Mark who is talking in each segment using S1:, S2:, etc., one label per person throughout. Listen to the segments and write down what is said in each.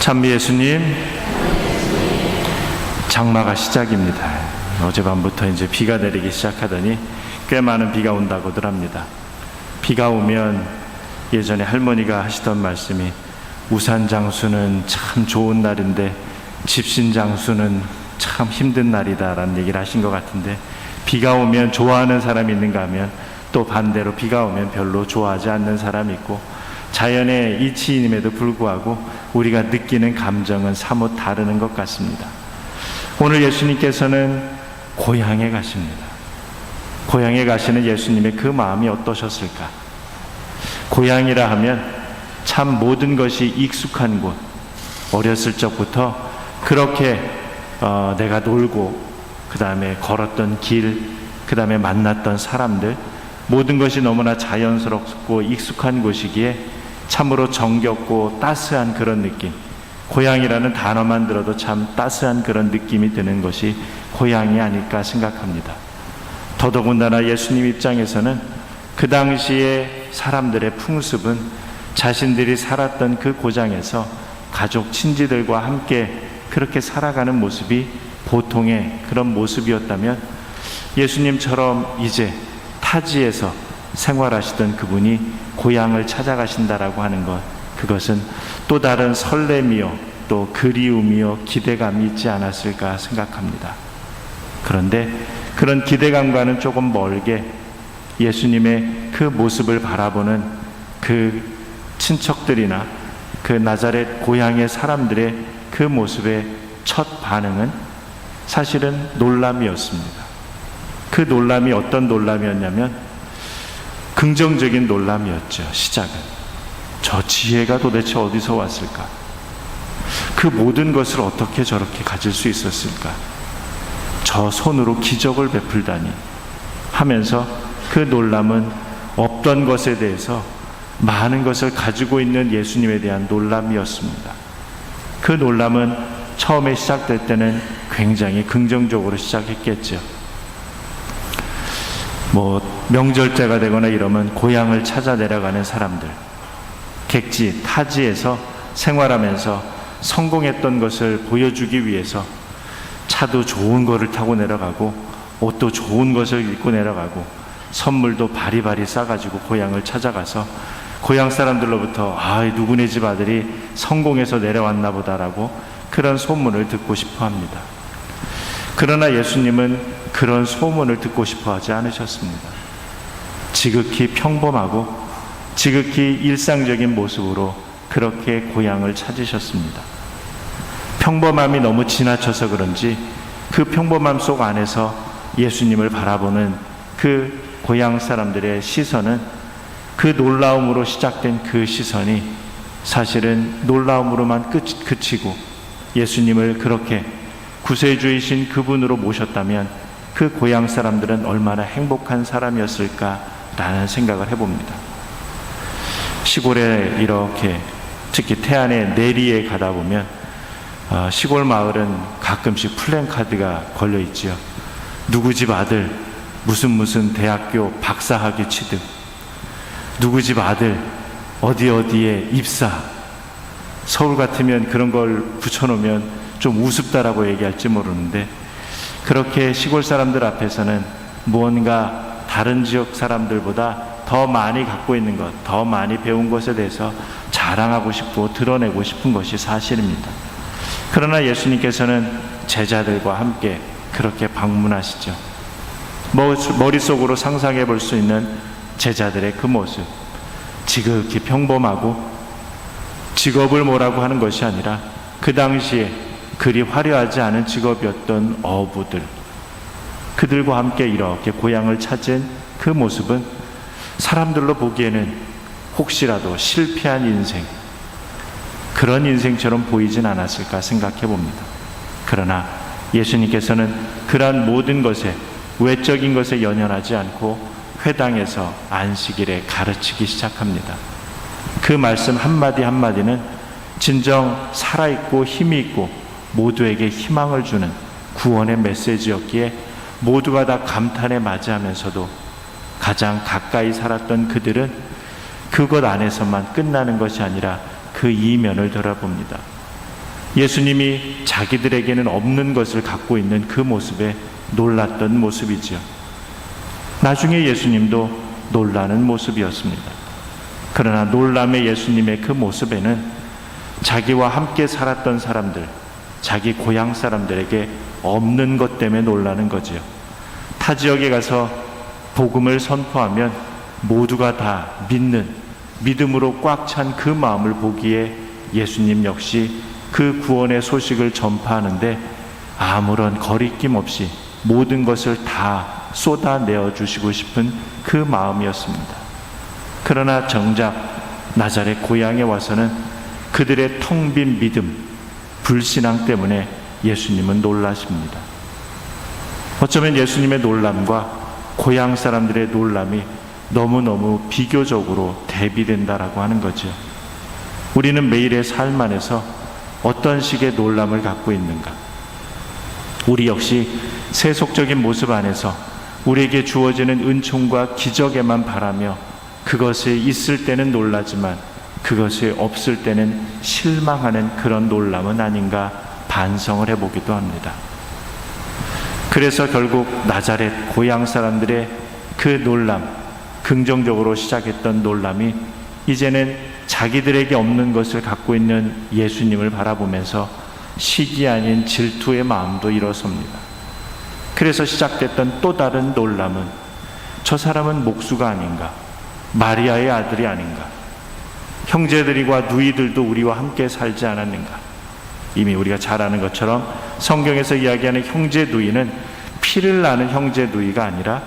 S1: 찬미 예수님, 장마가 시작입니다. 어젯밤부터 이제 비가 내리기 시작하더니 꽤 많은 비가 온다고들 합니다. 비가 오면 예전에 할머니가 하시던 말씀이 우산 장수는 참 좋은 날인데 집신 장수는 참 힘든 날이다라는 얘기를 하신 것 같은데, 비가 오면 좋아하는 사람이 있는가 하면 또 반대로 비가 오면 별로 좋아하지 않는 사람이 있고, 자연의 이치임에도 불구하고 우리가 느끼는 감정은 사뭇 다르는 것 같습니다. 오늘 예수님께서는 고향에 가십니다. 고향에 가시는 예수님의 그 마음이 어떠셨을까? 고향이라 하면 참 모든 것이 익숙한 곳, 어렸을 적부터 그렇게 내가 놀고, 그 다음에 걸었던 길, 그 다음에 만났던 사람들, 모든 것이 너무나 자연스럽고 익숙한 곳이기에 참으로 정겹고 따스한 그런 느낌, 고향이라는 단어만 들어도 참 따스한 그런 느낌이 드는 것이 고향이 아닐까 생각합니다. 더더군다나 예수님 입장에서는 그 당시에 사람들의 풍습은 자신들이 살았던 그 고장에서 가족 친지들과 함께 그렇게 살아가는 모습이 보통의 그런 모습이었다면, 예수님처럼 이제 타지에서 생활하시던 그분이 고향을 찾아가신다라고 하는 것, 그것은 또 다른 설렘이요, 또 그리움이요, 기대감이 있지 않았을까 생각합니다. 그런데 그런 기대감과는 조금 멀게 예수님의 그 모습을 바라보는 그 친척들이나 그 나자렛 고향의 사람들의 그 모습의 첫 반응은 사실은 놀람이었습니다. 그 놀람이 어떤 놀람이었냐면 긍정적인 놀람이었죠. 시작은 저 지혜가 도대체 어디서 왔을까? 그 모든 것을 어떻게 저렇게 가질 수 있었을까? 저 손으로 기적을 베풀다니 하면서 그 놀람은 없던 것에 대해서 많은 것을 가지고 있는 예수님에 대한 놀람이었습니다. 그 놀람은 처음에 시작될 때는 굉장히 긍정적으로 시작했겠죠. 명절때가 되거나 이러면 고향을 찾아 내려가는 사람들, 객지, 타지에서 생활하면서 성공했던 것을 보여주기 위해서 차도 좋은 거를 타고 내려가고, 옷도 좋은 것을 입고 내려가고, 선물도 바리바리 싸가지고 고향을 찾아가서 고향 사람들로부터 누구네 집 아들이 성공해서 내려왔나 보다라고 그런 소문을 듣고 싶어 합니다. 그러나 예수님은 그런 소문을 듣고 싶어 하지 않으셨습니다. 지극히 평범하고 지극히 일상적인 모습으로 그렇게 고향을 찾으셨습니다. 평범함이 너무 지나쳐서 그런지 그 평범함 속 안에서 예수님을 바라보는 그 고향 사람들의 시선은, 그 놀라움으로 시작된 그 시선이 사실은 놀라움으로만 그치고 예수님을 그렇게 구세주이신 그분으로 모셨다면 그 고향 사람들은 얼마나 행복한 사람이었을까라는 생각을 해봅니다. 시골에 이렇게, 특히 태안의 내리에 가다 보면 시골 마을은 가끔씩 플랜카드가 걸려 있지요. 누구 집 아들 무슨 대학교 박사학위 취득, 누구 집 아들 어디에 입사. 서울 같으면 그런 걸 붙여놓으면 좀 우습다라고 얘기할지 모르는데, 그렇게 시골 사람들 앞에서는 무언가 다른 지역 사람들보다 더 많이 갖고 있는 것, 더 많이 배운 것에 대해서 자랑하고 싶고 드러내고 싶은 것이 사실입니다. 그러나 예수님께서는 제자들과 함께 그렇게 방문하시죠. 머릿속으로 상상해 볼 수 있는 제자들의 그 모습, 지극히 평범하고, 직업을 뭐라고 하는 것이 아니라 그 당시에 그리 화려하지 않은 직업이었던 어부들, 그들과 함께 이렇게 고향을 찾은 그 모습은 사람들로 보기에는 혹시라도 실패한 인생, 그런 인생처럼 보이진 않았을까 생각해 봅니다. 그러나 예수님께서는 그러한 모든 것에, 외적인 것에 연연하지 않고 회당에서 안식일에 가르치기 시작합니다. 그 말씀 한마디 한마디는 진정 살아있고 힘이 있고 모두에게 희망을 주는 구원의 메시지였기에 모두가 다 감탄에 맞이하면서도 가장 가까이 살았던 그들은 그것 안에서만 끝나는 것이 아니라 그 이면을 돌아봅니다. 예수님이 자기들에게는 없는 것을 갖고 있는 그 모습에 놀랐던 모습이지요. 나중에 예수님도 놀라는 모습이었습니다. 그러나 놀람의 예수님의 그 모습에는 자기와 함께 살았던 사람들, 자기 고향 사람들에게 없는 것 때문에 놀라는 거지요. 타 지역에 가서 복음을 선포하면 모두가 다 믿는, 믿음으로 꽉 찬 그 마음을 보기에 예수님 역시 그 구원의 소식을 전파하는데 아무런 거리낌 없이 모든 것을 다 쏟아내어 주시고 싶은 그 마음이었습니다. 그러나 정작 나자렛 고향에 와서는 그들의 텅 빈 믿음, 불신앙 때문에 예수님은 놀라십니다. 어쩌면 예수님의 놀람과 고향 사람들의 놀람이 너무너무 비교적으로 대비된다라고 하는 거죠. 우리는 매일의 삶 안에서 어떤 식의 놀람을 갖고 있는가? 우리 역시 세속적인 모습 안에서 우리에게 주어지는 은총과 기적에만 바라며 그것이 있을 때는 놀라지만 그것이 없을 때는 실망하는 그런 놀람은 아닌가 반성을 해보기도 합니다. 그래서 결국 나자렛 고향 사람들의 그 놀람, 긍정적으로 시작했던 놀람이 이제는 자기들에게 없는 것을 갖고 있는 예수님을 바라보면서 시기 아닌 질투의 마음도 일어섭니다. 그래서 시작됐던 또 다른 놀람은 저 사람은 목수가 아닌가, 마리아의 아들이 아닌가, 형제들과 누이들도 우리와 함께 살지 않았는가. 이미 우리가 잘 아는 것처럼 성경에서 이야기하는 형제 누이는 피를 나는 형제 누이가 아니라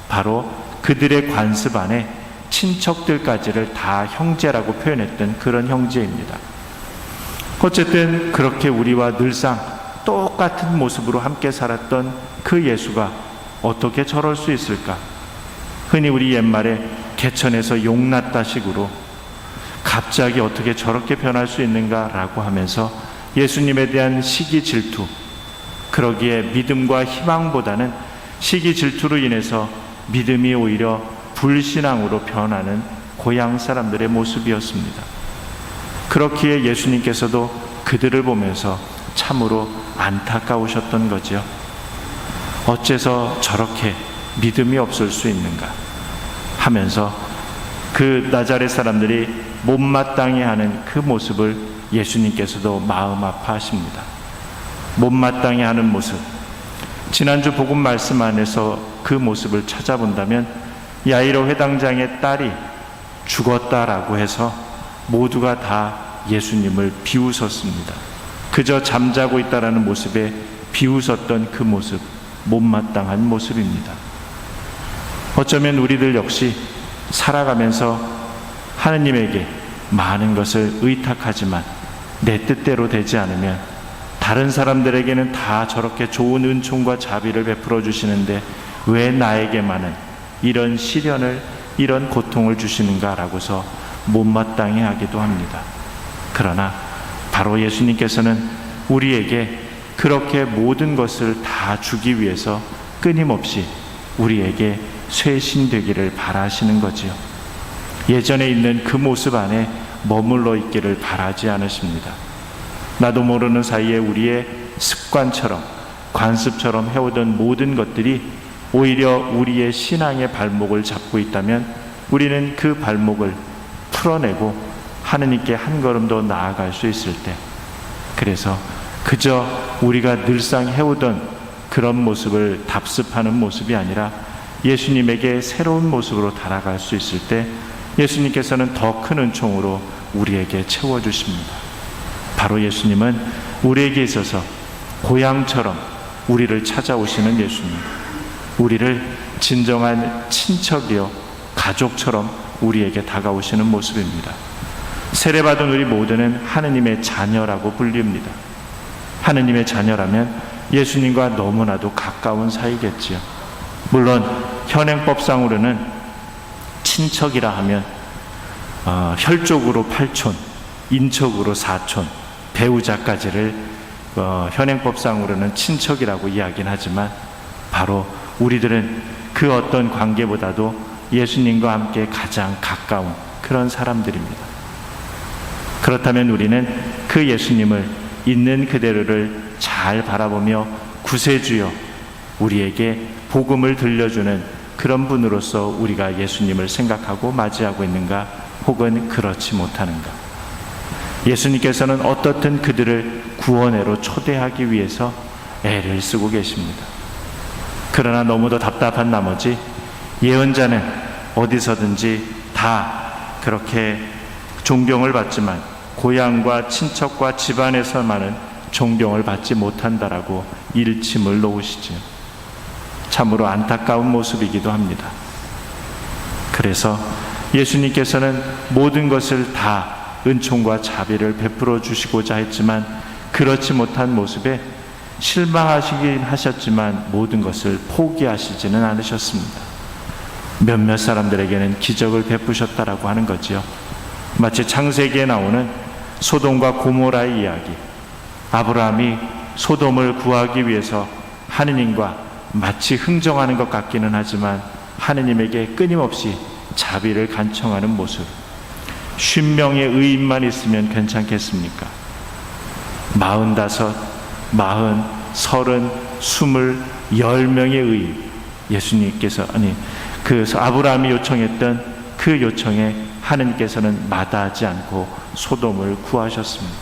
S1: 바로 그들의 관습 안에 친척들까지를 다 형제라고 표현했던 그런 형제입니다. 어쨌든 그렇게 우리와 늘상 똑같은 모습으로 함께 살았던 그 예수가 어떻게 저럴 수 있을까? 흔히 우리 옛말에 개천에서 용났다 식으로 갑자기 어떻게 저렇게 변할 수 있는가라고 하면서 예수님에 대한 시기 질투, 그러기에 믿음과 희망보다는 시기 질투로 인해서 믿음이 오히려 불신앙으로 변하는 고향 사람들의 모습이었습니다. 그렇기에 예수님께서도 그들을 보면서 참으로 안타까우셨던 거죠. 어째서 저렇게 믿음이 없을 수 있는가 하면서 그 나자렛 사람들이 못마땅해 하는 그 모습을 예수님께서도 마음 아파하십니다. 못마땅해 하는 모습, 지난주 복음 말씀 안에서 그 모습을 찾아본다면 야이로 회당장의 딸이 죽었다라고 해서 모두가 다 예수님을 비웃었습니다. 그저 잠자고 있다라는 모습에 비웃었던 그 모습, 못마땅한 모습입니다. 어쩌면 우리들 역시 살아가면서 하느님에게 많은 것을 의탁하지만 내 뜻대로 되지 않으면 다른 사람들에게는 다 저렇게 좋은 은총과 자비를 베풀어 주시는데 왜 나에게만은 이런 시련을, 이런 고통을 주시는가라고서 못마땅해 하기도 합니다. 그러나 바로 예수님께서는 우리에게 그렇게 모든 것을 다 주기 위해서 끊임없이 우리에게 쇄신되기를 바라시는 거지요. 예전에 있는 그 모습 안에 머물러 있기를 바라지 않으십니다. 나도 모르는 사이에 우리의 습관처럼, 관습처럼 해오던 모든 것들이 오히려 우리의 신앙의 발목을 잡고 있다면 우리는 그 발목을 풀어내고 하느님께 한 걸음 더 나아갈 수 있을 때, 그래서 그저 우리가 늘상 해오던 그런 모습을 답습하는 모습이 아니라 예수님에게 새로운 모습으로 달아갈 수 있을 때 예수님께서는 더 큰 은총으로 우리에게 채워주십니다. 바로 예수님은 우리에게 있어서 고향처럼 우리를 찾아오시는 예수님, 우리를 진정한 친척이요 가족처럼 우리에게 다가오시는 모습입니다. 세례받은 우리 모두는 하느님의 자녀라고 불립니다. 하느님의 자녀라면 예수님과 너무나도 가까운 사이겠지요. 물론 현행법상으로는 친척이라 하면 혈족으로 8촌, 인척으로 4촌, 배우자까지를 현행법상으로는 친척이라고 이야기는 하지만 바로 우리들은 그 어떤 관계보다도 예수님과 함께 가장 가까운 그런 사람들입니다. 그렇다면 우리는 그 예수님을 있는 그대로를 잘 바라보며 구세주여 우리에게 복음을 들려주는 그런 분으로서 우리가 예수님을 생각하고 맞이하고 있는가, 혹은 그렇지 못하는가. 예수님께서는 어떻든 그들을 구원회로 초대하기 위해서 애를 쓰고 계십니다. 그러나 너무도 답답한 나머지 예언자는 어디서든지 다 그렇게 존경을 받지만 고향과 친척과 집안에서만은 존경을 받지 못한다라고 일침을 놓으시죠. 참으로 안타까운 모습이기도 합니다. 그래서 예수님께서는 모든 것을 다 은총과 자비를 베풀어 주시고자 했지만 그렇지 못한 모습에 실망하시긴 하셨지만 모든 것을 포기하시지는 않으셨습니다. 몇몇 사람들에게는 기적을 베푸셨다라고 하는 거지요. 마치 창세기에 나오는 소돔과 고모라의 이야기. 아브라함이 소돔을 구하기 위해서 하느님과 마치 흥정하는 것 같기는 하지만 하느님에게 끊임없이 자비를 간청하는 모습. 50명의 의인만 있으면 괜찮겠습니까? 45, 40, 30, 20, 10명의 의인. 예수님께서 그 아브라함이 요청했던 그 요청에 하느님께서는 마다하지 않고 소돔을 구하셨습니다.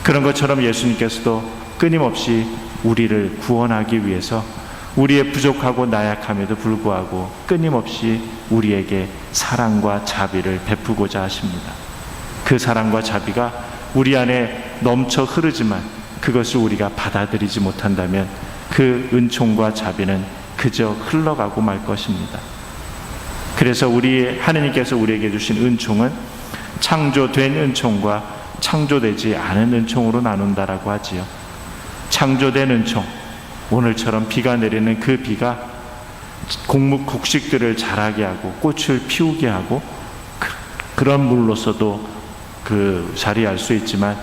S1: 그런 것처럼 예수님께서도 끊임없이 우리를 구원하기 위해서 우리의 부족하고 나약함에도 불구하고 끊임없이 우리에게 사랑과 자비를 베푸고자 하십니다. 그 사랑과 자비가 우리 안에 넘쳐 흐르지만 그것을 우리가 받아들이지 못한다면 그 은총과 자비는 그저 흘러가고 말 것입니다. 그래서 하느님께서 우리에게 주신 은총은 창조된 은총과 창조되지 않은 은총으로 나눈다라고 하지요. 창조된 은총, 오늘처럼 비가 내리는 그 비가 곡식들을 자라게 하고 꽃을 피우게 하고 그런 물로서도 자리할 수 있지만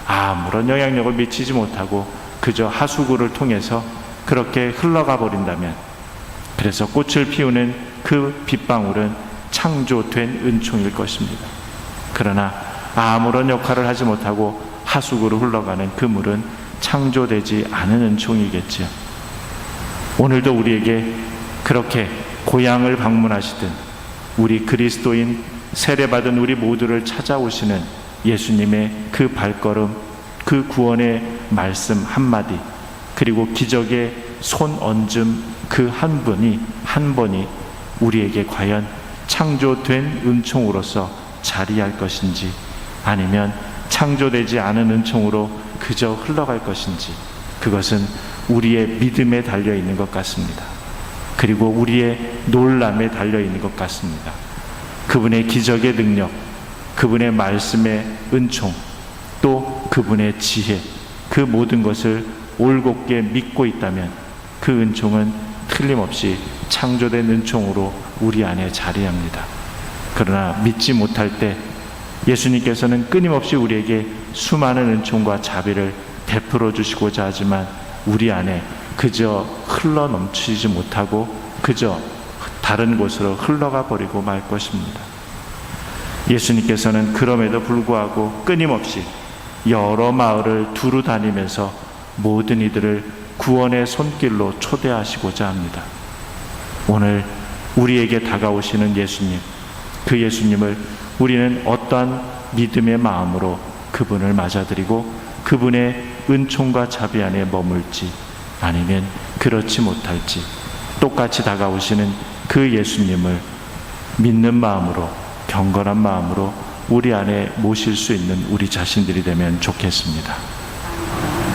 S1: 아무런 영향력을 미치지 못하고 그저 하수구를 통해서 그렇게 흘러가 버린다면, 그래서 꽃을 피우는 그 빗방울은 창조된 은총일 것입니다. 그러나 아무런 역할을 하지 못하고 하수구로 흘러가는 그 물은 창조되지 않은 은총이겠지요. 오늘도 우리에게 그렇게 고향을 방문하시든 우리 그리스도인 세례받은 우리 모두를 찾아오시는 예수님의 그 발걸음, 그 구원의 말씀 한마디, 그리고 기적의 손 얹음 그 한 번이 우리에게 과연 창조된 은총으로서 자리할 것인지, 아니면 창조되지 않은 은총으로 그저 흘러갈 것인지, 그것은 우리의 믿음에 달려있는 것 같습니다. 그리고 우리의 놀람에 달려있는 것 같습니다. 그분의 기적의 능력, 그분의 말씀의 은총, 또 그분의 지혜, 그 모든 것을 올곧게 믿고 있다면 그 은총은 틀림없이 창조된 은총으로 우리 안에 자리합니다. 그러나 믿지 못할 때 예수님께서는 끊임없이 우리에게 수많은 은총과 자비를 베풀어 주시고자 하지만 우리 안에 그저 흘러 넘치지 못하고 그저 다른 곳으로 흘러가 버리고 말 것입니다. 예수님께서는 그럼에도 불구하고 끊임없이 여러 마을을 두루 다니면서 모든 이들을 구원의 손길로 초대하시고자 합니다. 오늘 우리에게 다가오시는 예수님, 그 예수님을 우리는 어떠한 믿음의 마음으로 그분을 맞아들이고 그분의 은총과 자비 안에 머물지, 아니면 그렇지 못할지, 똑같이 다가오시는 그 예수님을 믿는 마음으로, 경건한 마음으로 우리 안에 모실 수 있는 우리 자신들이 되면 좋겠습니다.